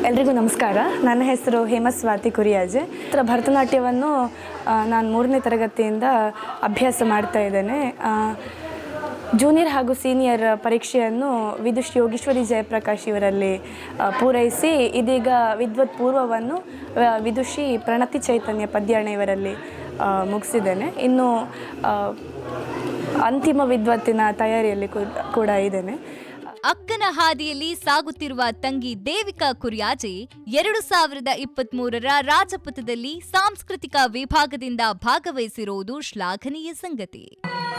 ಎಲ್ರಿಗೂ ನಮಸ್ಕಾರ. ನನ್ನ ಹೆಸರು ಹೇಮಸ್ವಾತಿ ಕುರಿಯಾಜೆ. ಭರತನಾಟ್ಯವನ್ನು ನಾನು 3ನೇ ತರಗತಿಯಿಂದ ಅಭ್ಯಾಸ ಮಾಡ್ತಾ ಇದ್ದೇನೆ. ಜೂನಿಯರ್ ಹಾಗೂ ಸೀನಿಯರ್ ಪರೀಕ್ಷೆಯನ್ನು ವಿದುಷಿ ಯೋಗೀಶ್ವರಿ ಜಯಪ್ರಕಾಶ್ ಇವರಲ್ಲಿ ಪೂರೈಸಿ ಇದೀಗ ವಿದ್ವತ್ ಪೂರ್ವವನ್ನು ವಿದುಷಿ ಪ್ರಣತಿ ಚೈತನ್ಯ ಪದ್ಯಾಣ ಇವರಲ್ಲಿ ಮುಗಿಸಿದ್ದೇನೆ. ಇನ್ನು ಅಂತಿಮ ವಿದ್ವತ್ತಿನ ತಯಾರಿಯಲ್ಲಿ ಕೂಡ ಇದ್ದೇನೆ. ಅಕ್ಕನ ಹಾದಿಯಲ್ಲಿ ಸಾಗುತ್ತಿರುವ ತಂಗಿ ದೇವಿಕಾ ಕುರಿಯಾಜೆ 2023ರ ರಾಜಪಥದಲ್ಲಿ ಸಾಂಸ್ಕೃತಿಕ ವಿಭಾಗದಿಂದ ಭಾಗವಹಿಸಿರುವುದು ಶ್ಲಾಘನೀಯ ಸಂಗತಿ.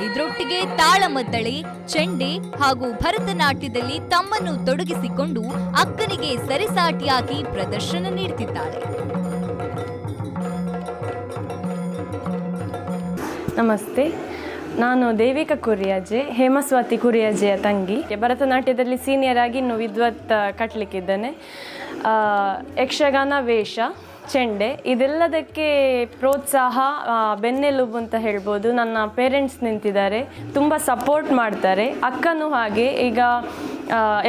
ಇದರೊಟ್ಟಿಗೆ ತಾಳಮದ್ದಳೆ, ಚೆಂಡೆ ಹಾಗೂ ಭರತನಾಟ್ಯದಲ್ಲಿ ತಮ್ಮನ್ನು ತೊಡಗಿಸಿಕೊಂಡು ಅಕ್ಕನಿಗೆ ಸರಿಸಾಟಿಯಾಗಿ ಪ್ರದರ್ಶನ ನೀಡುತ್ತಿದ್ದಾಳೆ. ನಮಸ್ತೆ, ನಾನು ದೇವಿಕಾ ಕುರಿಯಾಜೆ, ಹೇಮಸ್ವಾತಿ ಕುರಿಯಾಜೆಯ ತಂಗಿ. ಭರತನಾಟ್ಯದಲ್ಲಿ ಸೀನಿಯರ್ ಆಗಿ ಇನ್ನು ವಿದ್ವತ್ ಕಟ್ಟಲಿಕ್ಕಿದ್ದೇನೆ. ಯಕ್ಷಗಾನ, ವೇಷ, ಚೆಂಡೆ ಇದೆಲ್ಲದಕ್ಕೆ ಪ್ರೋತ್ಸಾಹ, ಬೆನ್ನೆಲುಬು ಅಂತ ಹೇಳ್ಬೋದು. ನನ್ನ ಪೇರೆಂಟ್ಸ್ ನಿಂತಿದ್ದಾರೆ, ತುಂಬ ಸಪೋರ್ಟ್ ಮಾಡ್ತಾರೆ. ಅಕ್ಕನೂ ಹಾಗೆ. ಈಗ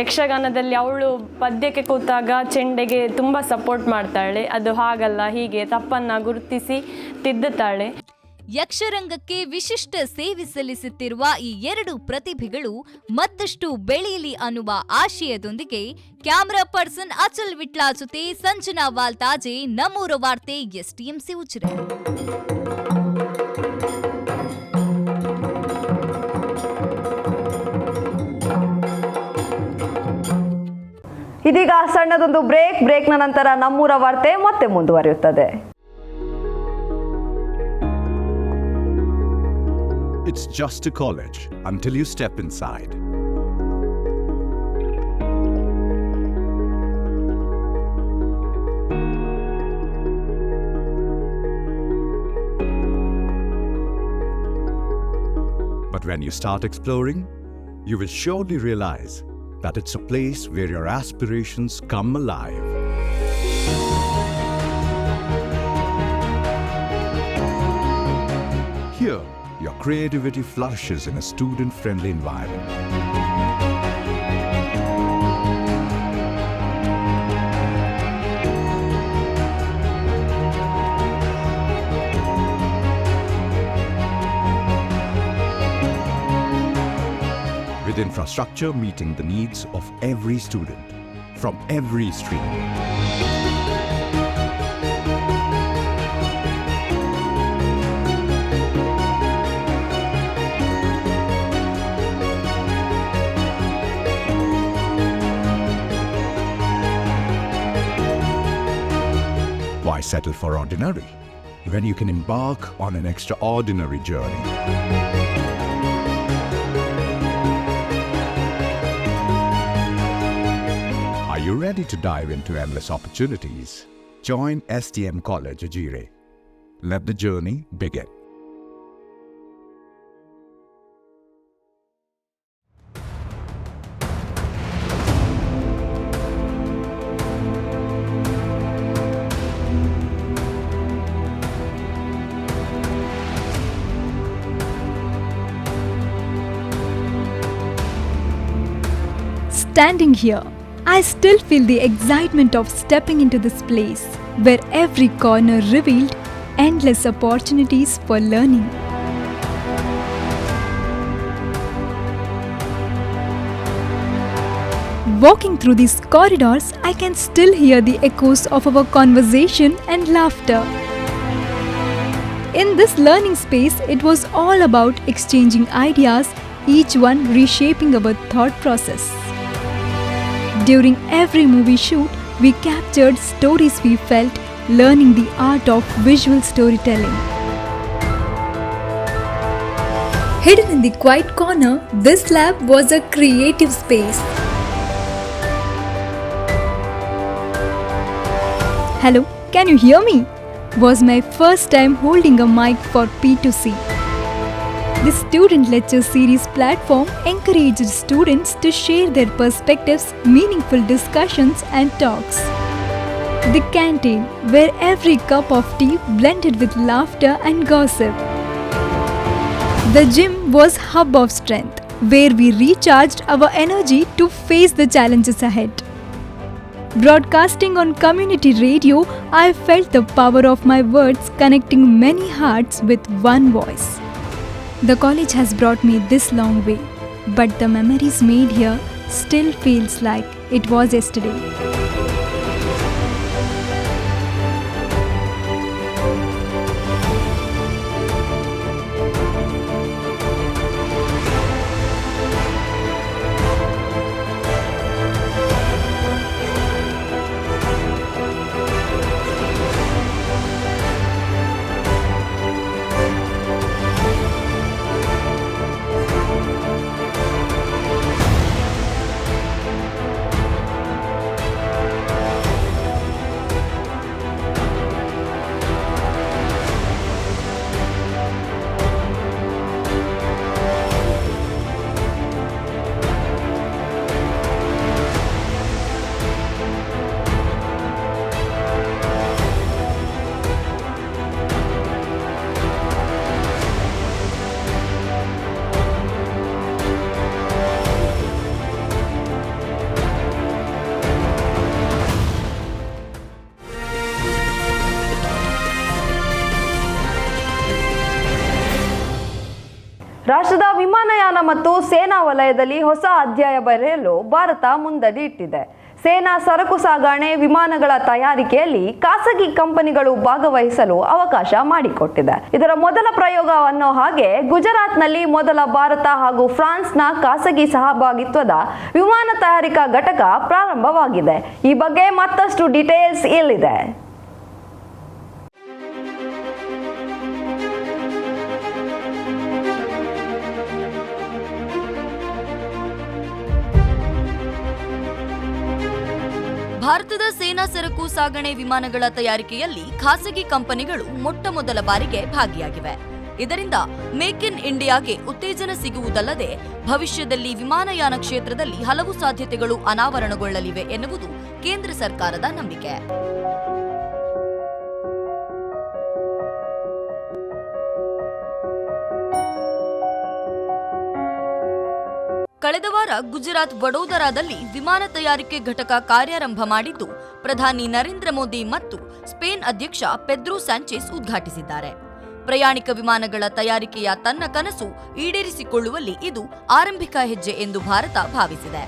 ಯಕ್ಷಗಾನದಲ್ಲಿ ಅವಳು ಪದ್ಯಕ್ಕೆ ಕೂತಾಗ ಚೆಂಡೆಗೆ ತುಂಬ ಸಪೋರ್ಟ್ ಮಾಡ್ತಾಳೆ. ಅದು ಹಾಗಲ್ಲ, ಹೀಗೆ ತಪ್ಪನ್ನು ಗುರುತಿಸಿ ತಿದ್ದುತ್ತಾಳೆ. ಯಕ್ಷರಂಗಕ್ಕೆ ವಿಶಿಷ್ಟ ಸೇವೆ ಸಲ್ಲಿಸುತ್ತಿರುವ ಈ 2 ಪ್ರತಿಭೆಗಳು ಮತ್ತಷ್ಟು ಬೆಳೆಯಲಿ ಅನ್ನುವ ಆಶಯದೊಂದಿಗೆ ಕ್ಯಾಮರಾ ಪರ್ಸನ್ ಅಚಲ್ ವಿಟ್ಲಾ ಜೊತೆ ಸಂಜನಾ ವಾಲ್ತಾಜೆ, ನಮ್ಮೂರ ವಾರ್ತೆ, STMC ಉಜಿರೆ. ಇದೀಗ ಸಣ್ಣದೊಂದು ಬ್ರೇಕ್ನ ನಂತರ ನಮ್ಮೂರ ವಾರ್ತೆ ಮತ್ತೆ ಮುಂದುವರಿಯುತ್ತದೆ. It's just a college until you step inside. But when you start exploring, you will surely realize that it's a place where your aspirations come alive. Here, your creativity flourishes in a student-friendly environment. With infrastructure meeting the needs of every student from every stream. Why settle for ordinary when you can embark on an extraordinary journey? Are you ready to dive into endless opportunities? Join STM College Ujire. Let the journey begin. Standing here, I still feel the excitement of stepping into this place where every corner revealed endless opportunities for learning. Walking through these corridors, I can still hear the echoes of our conversation and laughter. In this learning space, it was all about exchanging ideas, each one reshaping our thought process. During every movie shoot, we captured stories we felt, learning the art of visual storytelling. Hidden in the quiet corner, this lab was a creative space. Hello, can you hear me? Was my first time holding a mic for P2C. The Student Lecture Series platform encouraged students to share their perspectives, meaningful discussions and talks. The canteen, where every cup of tea blended with laughter and gossip. The gym was hub of strength, where we recharged our energy to face the challenges ahead. Broadcasting on community radio, I felt the power of my words connecting many hearts with one voice. The college has brought me this long way, but the memories made here still feels like it was yesterday. ರಾಷ್ಟ್ರದ ವಿಮಾನಯಾನ ಮತ್ತು ಸೇನಾ ವಲಯದಲ್ಲಿ ಹೊಸ ಅಧ್ಯಾಯ ಬರೆಯಲು ಭಾರತ ಮುಂದಡಿ ಇಟ್ಟಿದೆ. ಸೇನಾ ಸರಕು ಸಾಗಣೆ ವಿಮಾನಗಳ ತಯಾರಿಕೆಯಲ್ಲಿ ಖಾಸಗಿ ಕಂಪನಿಗಳು ಭಾಗವಹಿಸಲು ಅವಕಾಶ ಮಾಡಿಕೊಟ್ಟಿದೆ. ಇದರ ಮೊದಲ ಪ್ರಯೋಗ ಅನ್ನೋ ಹಾಗೆ ಗುಜರಾತ್ನಲ್ಲಿ ಮೊದಲ ಭಾರತ ಹಾಗೂ ಫ್ರಾನ್ಸ್ನ ಖಾಸಗಿ ಸಹಭಾಗಿತ್ವದ ವಿಮಾನ ತಯಾರಿಕಾ ಘಟಕ ಪ್ರಾರಂಭವಾಗಿದೆ. ಈ ಬಗ್ಗೆ ಮತ್ತಷ್ಟು ಡೀಟೇಲ್ಸ್ ಇಲ್ಲಿದೆ. ಭಾರತದ ಸೇನಾ ಸರಕು ಸಾಗಣೆ ವಿಮಾನಗಳ ತಯಾರಿಕೆಯಲ್ಲಿ ಖಾಸಗಿ ಕಂಪನಿಗಳು ಮೊಟ್ಟಮೊದಲ ಬಾರಿಗೆ ಭಾಗಿಯಾಗಿವೆ. ಇದರಿಂದ ಮೇಕ್ ಇನ್ ಇಂಡಿಯಾಗೆ ಉತ್ತೇಜನ ಸಿಗುವುದಲ್ಲದೆ ಭವಿಷ್ಯದಲ್ಲಿ ವಿಮಾನಯಾನ ಕ್ಷೇತ್ರದಲ್ಲಿ ಹಲವು ಸಾಧ್ಯತೆಗಳು ಅನಾವರಣಗೊಳ್ಳಲಿವೆ ಎನ್ನುವುದು ಕೇಂದ್ರ ಸರ್ಕಾರದ ನಂಬಿಕೆ. ಕಳೆದ ವಾರ ಗುಜರಾತ್ ವಡೋದರಾದಲ್ಲಿ ವಿಮಾನ ತಯಾರಿಕೆ ಘಟಕ ಕಾರ್ಯಾರಂಭ ಮಾಡಿದ್ದು ಪ್ರಧಾನಿ ನರೇಂದ್ರ ಮೋದಿ ಮತ್ತು ಸ್ಪೇನ್ ಅಧ್ಯಕ್ಷ ಪೆದ್ರೋ ಸ್ಯಾಂಚೆಸ್ ಉದ್ಘಾಟಿಸಿದ್ದಾರೆ. ಪ್ರಯಾಣಿಕ ವಿಮಾನಗಳ ತಯಾರಿಕೆಯ ತನ್ನ ಕನಸು ಈಡೇರಿಸಿಕೊಳ್ಳುವಲ್ಲಿ ಇದು ಆರಂಭಿಕ ಹೆಜ್ಜೆ ಎಂದು ಭಾರತ ಭಾವಿಸಿದೆ.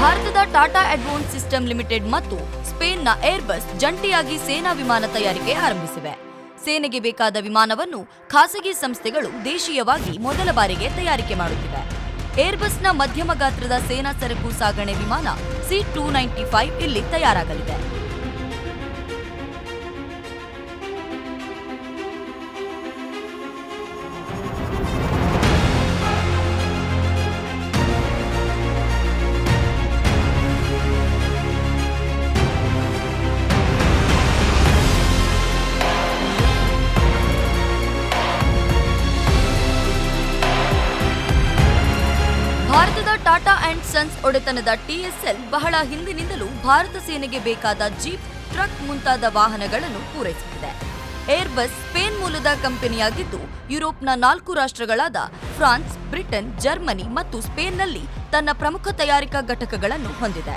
ಭಾರತದ ಟಾಟಾ ಅಡ್ವಾನ್ಸ್ ಸಿಸ್ಟಮ್ ಲಿಮಿಟೆಡ್ ಮತ್ತು ಸ್ಪೇನ್ನ ಏರ್ಬಸ್ ಜಂಟಿಯಾಗಿ ಸೇನಾ ವಿಮಾನ ತಯಾರಿಕೆ ಆರಂಭಿಸಿವೆ. ಸೇನೆಗೆ ಬೇಕಾದ ವಿಮಾನವನ್ನು ಖಾಸಗಿ ಸಂಸ್ಥೆಗಳು ದೇಶೀಯವಾಗಿ ಮೊದಲ ಬಾರಿಗೆ ತಯಾರಿಕೆ ಮಾಡುತ್ತಿವೆ. ಏರ್ಬಸ್ನ ಮಧ್ಯಮ ಗಾತ್ರದ ಸೇನಾ ಸರಕು ಸಾಗಣೆ ವಿಮಾನ C-295 ಇಲ್ಲಿ ತಯಾರಾಗಲಿದೆ. ಭಾರತದ ಟಾಟಾ ಅಂಡ್ ಸನ್ಸ್ ಒಡೆತನದ TSL ಬಹಳ ಹಿಂದಿನಿಂದಲೂ ಭಾರತ ಸೇನೆಗೆ ಬೇಕಾದ ಜೀಪ್, ಟ್ರಕ್ ಮುಂತಾದ ವಾಹನಗಳನ್ನು ಪೂರೈಸುತ್ತಿದೆ. ಏರ್ಬಸ್ ಸ್ಪೇನ್ ಮೂಲದ ಕಂಪನಿಯಾಗಿದ್ದು ಯುರೋಪ್ನ 4 ರಾಷ್ಟ್ರಗಳಾದ ಫ್ರಾನ್ಸ್, ಬ್ರಿಟನ್, ಜರ್ಮನಿ ಮತ್ತು ಸ್ಪೇನ್ನಲ್ಲಿ ತನ್ನ ಪ್ರಮುಖ ತಯಾರಿಕಾ ಘಟಕಗಳನ್ನು ಹೊಂದಿದೆ.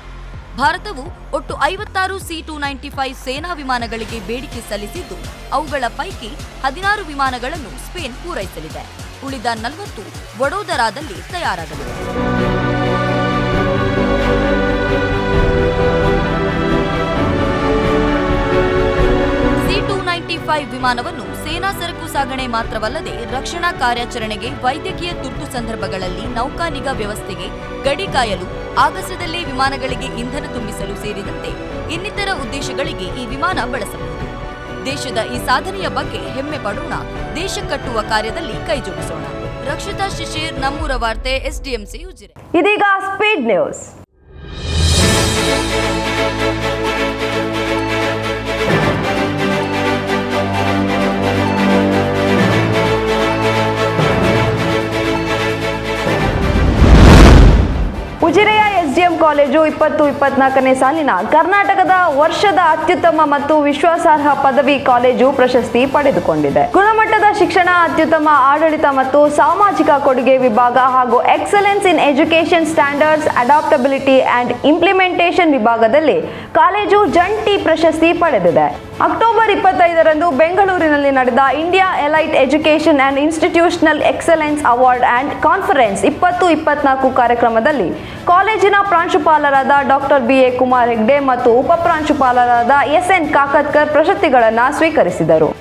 ಭಾರತವು ಒಟ್ಟು 56 C-295 ಸೇನಾ ವಿಮಾನಗಳಿಗೆ ಬೇಡಿಕೆ ಸಲ್ಲಿಸಿದ್ದು ಅವುಗಳ ಪೈಕಿ 16 ವಿಮಾನಗಳನ್ನು ಸ್ಪೇನ್ ಪೂರೈಸಲಿದೆ. ಉಳಿದ 40 ವಡೋದರಾದಲ್ಲಿ ತಯಾರಾಗಲಿವೆ. C-295 ವಿಮಾನವನ್ನು ಸೇನಾ ಸರಕು ಸಾಗಣೆ ಮಾತ್ರವಲ್ಲದೆ ರಕ್ಷಣಾ ಕಾರ್ಯಾಚರಣೆಗೆ, ವೈದ್ಯಕೀಯ ತುರ್ತು ಸಂದರ್ಭಗಳಲ್ಲಿ ನೌಕಾ ನಿಗಾ ವ್ಯವಸ್ಥೆಗೆ, ಗಡಿ ಕಾಯಲು, ಆಗಸದಲ್ಲೇ ವಿಮಾನಗಳಿಗೆ ಇಂಧನ ತುಂಬಿಸಲು ಸೇರಿದಂತೆ ಇನ್ನಿತರ ಉದ್ದೇಶಗಳಿಗೆ ಈ ವಿಮಾನ ಬಳಸಬಹುದು. ದೇಶದ ಈ ಸಾಧನೆಯ ಬಗ್ಗೆ ಹೆಮ್ಮೆ ಪಡೋಣ, ದೇಶ ಕಟ್ಟುವ ಕಾರ್ಯದಲ್ಲಿ ಕೈಜೋಡಿಸೋಣ. ರಕ್ಷಿತಾ ಶಿಶಿರ್, ನಮ್ಮೂರ ವಾರ್ತೆ, SDMC ಉಜಿರೆ. ಇದೀಗ ಸ್ಪೀಡ್ ನ್ಯೂಸ್. ಉಜಿರೆಯ SDM ಕಾಲೇಜು 2024ನೇ ಸಾಲಿನ ಕರ್ನಾಟಕದ ವರ್ಷದ ಅತ್ಯುತ್ತಮ ಮತ್ತು ವಿಶ್ವಾಸಾರ್ಹ ಪದವಿ ಕಾಲೇಜು ಪ್ರಶಸ್ತಿ ಪಡೆದುಕೊಂಡಿದೆ. ಗುಣಮಟ್ಟದ ಶಿಕ್ಷಣ, ಅತ್ಯುತ್ತಮ ಆಡಳಿತ ಮತ್ತು ಸಾಮಾಜಿಕ ಕೊಡುಗೆ ವಿಭಾಗ ಹಾಗೂ excellence in education standards, adaptability and implementation ವಿಭಾಗದಲ್ಲಿ ಕಾಲೇಜು ಜಂಟಿ ಪ್ರಶಸ್ತಿ ಪಡೆದಿದೆ. ಅಕ್ಟೋಬರ್ 25ರಂದು ಬೆಂಗಳೂರಿನಲ್ಲಿ ನಡೆದ India elite education and institutional excellence award and conference 2024 ಕಾರ್ಯಕ್ರಮದಲ್ಲಿ ಕಾಲೇಜಿನ ಪ್ರಾಂಶುಪಾಲರಾದ ಡಾಕ್ಟರ್ BA ಕುಮಾರ್ ಹೆಗ್ಡೆ ಮತ್ತು ಉಪಪ್ರಾಂಶುಪಾಲರಾದ SN ಕಾಕತ್ಕರ್ ಪ್ರಶಸ್ತಿಗಳನ್ನು ಸ್ವೀಕರಿಸಿದರು.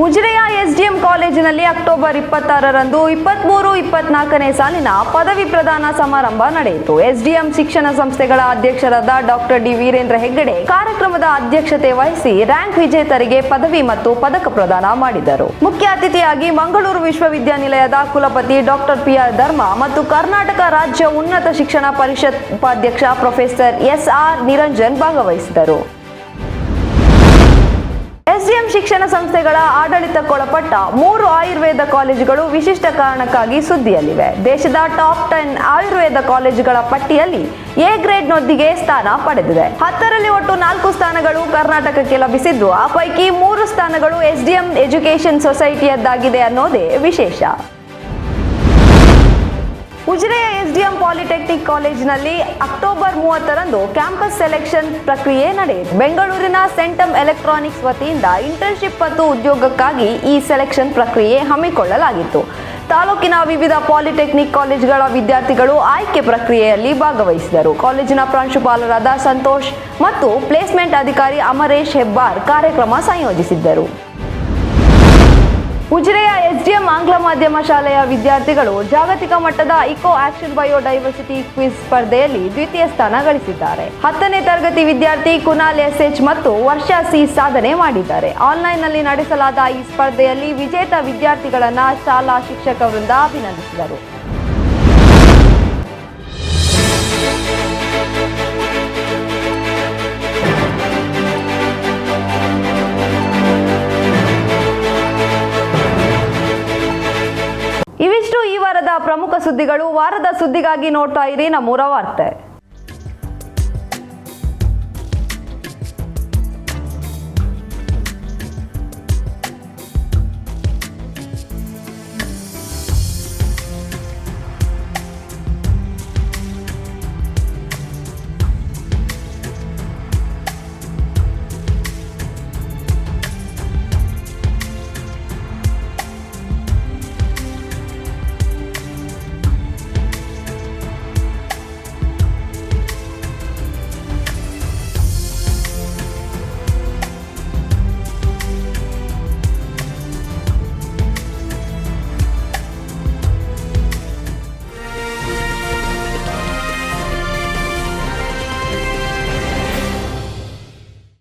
ಉಜಿರೆಯ SDM ಕಾಲೇಜಿನಲ್ಲಿ ಅಕ್ಟೋಬರ್ 26ರಂದು 23-24ನೇ ಸಾಲಿನ ಪದವಿ ಪ್ರದಾನ ಸಮಾರಂಭ ನಡೆಯಿತು. SDM ಶಿಕ್ಷಣ ಸಂಸ್ಥೆಗಳ ಅಧ್ಯಕ್ಷರಾದ ಡಾಕ್ಟರ್ D ವೀರೇಂದ್ರ ಹೆಗ್ಗಡೆ ಕಾರ್ಯಕ್ರಮದ ಅಧ್ಯಕ್ಷತೆ ವಹಿಸಿ ರ್ಯಾಂಕ್ ವಿಜೇತರಿಗೆ ಪದವಿ ಮತ್ತು ಪದಕ ಪ್ರದಾನ ಮಾಡಿದರು. ಮುಖ್ಯ ಅತಿಥಿಯಾಗಿ ಮಂಗಳೂರು ವಿಶ್ವವಿದ್ಯಾನಿಲಯದ ಕುಲಪತಿ ಡಾಕ್ಟರ್ PR ಧರ್ಮ ಮತ್ತು ಕರ್ನಾಟಕ ರಾಜ್ಯ ಉನ್ನತ ಶಿಕ್ಷಣ ಪರಿಷತ್ ಉಪಾಧ್ಯಕ್ಷ ಪ್ರೊಫೆಸರ್ SR ನಿರಂಜನ್ ಭಾಗವಹಿಸಿದರು. SDM ಶಿಕ್ಷಣ ಸಂಸ್ಥೆಗಳ ಆಡಳಿತಕ್ಕೊಳಪಟ್ಟ 3 ಆಯುರ್ವೇದ ಕಾಲೇಜುಗಳು ವಿಶಿಷ್ಟ ಕಾರಣಕ್ಕಾಗಿ ಸುದ್ದಿಯಲ್ಲಿವೆ. ದೇಶದ ಟಾಪ್ 10 ಆಯುರ್ವೇದ ಕಾಲೇಜುಗಳ ಪಟ್ಟಿಯಲ್ಲಿ A ಗ್ರೇಡ್ನೊಂದಿಗೆ ಸ್ಥಾನ ಪಡೆದಿದೆ. 10ರಲ್ಲಿ ಒಟ್ಟು 4 ಸ್ಥಾನಗಳು ಕರ್ನಾಟಕಕ್ಕೆ ಲಭಿಸಿದ್ದು ಆ ಪೈಕಿ 3 ಸ್ಥಾನಗಳು SDM ಎಜುಕೇಷನ್ ಸೊಸೈಟಿಯದ್ದಾಗಿದೆ ಅನ್ನೋದೇ ವಿಶೇಷ. ಉಜಿರೆಯ ಎಸ್ಡಿಎಂ ಪಾಲಿಟೆಕ್ನಿಕ್ ಕಾಲೇಜಿನಲ್ಲಿ ಅಕ್ಟೋಬರ್ 30ರಂದು ಕ್ಯಾಂಪಸ್ ಸೆಲೆಕ್ಷನ್ ಪ್ರಕ್ರಿಯೆ ನಡೆಯಿತು. ಬೆಂಗಳೂರಿನ ಸೆಂಟಮ್ ಎಲೆಕ್ಟ್ರಾನಿಕ್ಸ್ ವತಿಯಿಂದ ಇಂಟರ್ನ್ಶಿಪ್ ಮತ್ತು ಉದ್ಯೋಗಕ್ಕಾಗಿ ಈ ಸೆಲೆಕ್ಷನ್ ಪ್ರಕ್ರಿಯೆ ಹಮ್ಮಿಕೊಳ್ಳಲಾಗಿತ್ತು. ತಾಲೂಕಿನ ವಿವಿಧ ಪಾಲಿಟೆಕ್ನಿಕ್ ಕಾಲೇಜುಗಳ ವಿದ್ಯಾರ್ಥಿಗಳು ಆಯ್ಕೆ ಪ್ರಕ್ರಿಯೆಯಲ್ಲಿ ಭಾಗವಹಿಸಿದರು. ಕಾಲೇಜಿನ ಪ್ರಾಂಶುಪಾಲರಾದ ಸಂತೋಷ್ ಮತ್ತು ಪ್ಲೇಸ್ಮೆಂಟ್ ಅಧಿಕಾರಿ ಅಮರೇಶ್ ಹೆಬ್ಬಾರ್ ಕಾರ್ಯಕ್ರಮ ಸಂಯೋಜಿಸಿದ್ದರು. ಉಜಿರೆಯ ಎಸ್ಡಿಎಂ ಆಂಗ್ಲ ಮಾಧ್ಯಮ ಶಾಲೆಯ ವಿದ್ಯಾರ್ಥಿಗಳು ಜಾಗತಿಕ ಮಟ್ಟದ ಇಕೋ ಆಕ್ಷನ್ ಬಯೋಡೈವರ್ಸಿಟಿ ಕ್ವಿಜ್ ಸ್ಪರ್ಧೆಯಲ್ಲಿ ದ್ವಿತೀಯ ಸ್ಥಾನ ಗಳಿಸಿದ್ದಾರೆ. 10ನೇ ತರಗತಿ ವಿದ್ಯಾರ್ಥಿ ಕುನಾಲ್ SH ಮತ್ತು ವರ್ಷ C ಸಾಧನೆ ಮಾಡಿದ್ದಾರೆ. ಆನ್ಲೈನ್ನಲ್ಲಿ ನಡೆಸಲಾದ ಈ ಸ್ಪರ್ಧೆಯಲ್ಲಿ ವಿಜೇತ ವಿದ್ಯಾರ್ಥಿಗಳನ್ನು ಶಾಲಾ ಶಿಕ್ಷಕ ವೃಂದ ಅಭಿನಂದಿಸಿದರು. ಇವಿಷ್ಟು ಈ ವಾರದ ಪ್ರಮುಖ ಸುದ್ದಿಗಳು. ವಾರದ ಸುದ್ದಿಗಾಗಿ ನೋಡ್ತಾ ಇರಿ ನಮ್ಮೂರ ವಾರ್ತೆ.